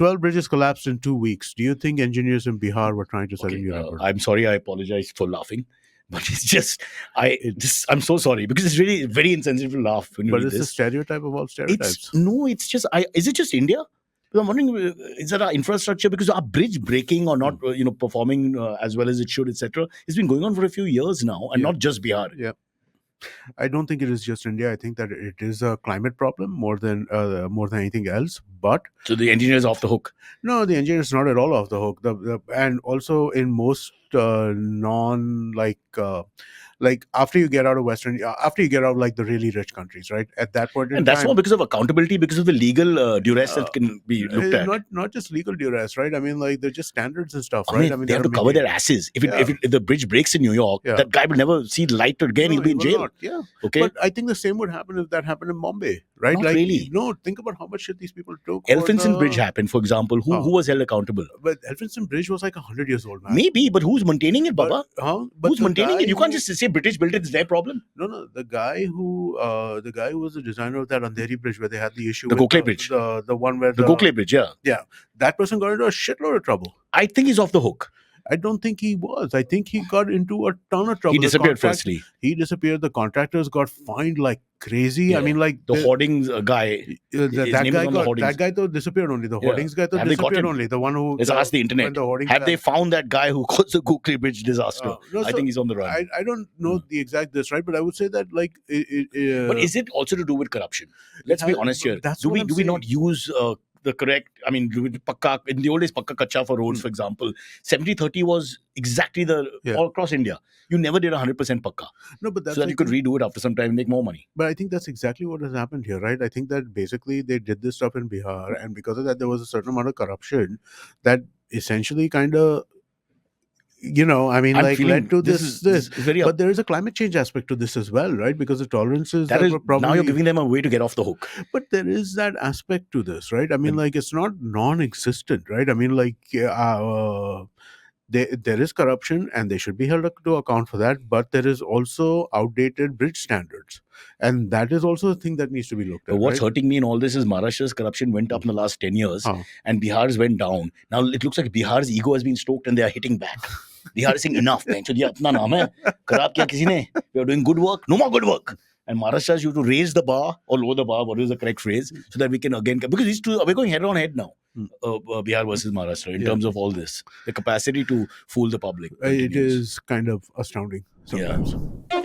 12 bridges collapsed in 2 weeks. Do you think engineers in Bihar were trying to set a Okay, new record? I'm sorry. I apologize for laughing, but it's just I'm so sorry because it's really very insensitive to laugh when you But read it's a this. stereotype of all stereotypes. It's just is it just India? Because I'm wondering, is that our infrastructure? Because our bridge breaking or not, performing as well as it should, etc., it's been going on for a few years now, and not just Bihar. Yeah. I don't think it is just India. I think that it is a climate problem more than anything else. But So the engineers off the hook. no, the engineer is not at all off the hook. And also in most non like after you get out of after you get out of like the really rich countries, right? At that point in And that's time, more because of accountability, because of the legal duress that can be looked at. not just legal duress, right? I mean, like they're just standards and stuff, I right? mean, I mean, they have to cover their asses. If the bridge breaks in New York, that guy will never see the light again. No, He'll be he in will jail. not. Yeah. Okay. But I think the same would happen if that happened in Bombay, right? Not like, really. No, think about how much shit these people took. Elphinstone Bridge happened, for example. Who was held accountable? But Elphinstone Bridge was like 100 years old, man. Maybe, but who's maintaining it, Baba? But who's maintaining it? You can't just say British built it. It's their problem. No. The guy who was the designer of that Andheri Bridge where they had the issue. The Gokhale Bridge. The one where the Gokhale Bridge. Yeah. Yeah. That person got into a shitload of trouble. I think he's off the hook. I don't think he was. I think he got into a ton of trouble. He disappeared firstly. He disappeared. The contractors got fined like crazy. Yeah. I mean, like the hoardings guy. That guy though disappeared only. The hoardings guy though disappeared only. The one who. Let's ask the internet. Have they found that guy who caused the Gokhale Bridge disaster? I think he's on the run. I don't know the exact this, right? But I would say that like. But is it also to do with corruption? Let's be honest here. Do we not use the correct, I mean, pakka, in the old days, pakka kacha for roads, for example, 70-30 was exactly all across India. You never did 100% pakka. No, but that's so that you could redo it after some time and make more money. But I think that's exactly what has happened here, right? I think that basically they did this stuff in Bihar, and because of that, there was a certain amount of corruption that essentially kind of, I mean, like led to this. But there is a climate change aspect to this as well, right? Because the tolerances that is probably, now you're giving them a way to get off the hook. But there is that aspect to this, right? I mean, like it's not non-existent, right? I mean, like there is corruption, and they should be held to account for that. But there is also outdated bridge standards, and that is also a thing that needs to be looked at. What's hurting me in all this is Maharashtra's corruption went up in the last 10 years, and Bihar's went down. Now it looks like Bihar's ego has been stoked, and they are hitting back. Bihar is saying enough, man. So, apna naam hai. Kharab kiya kisi ne? We are doing good work. No more good work. And Maharashtra is you to raise the bar or lower the bar, what is the correct phrase, so that we can again, because these two, we're going head on head now, Bihar versus Maharashtra, in terms of all this. The capacity to fool the public. It is kind of astounding sometimes. Yeah.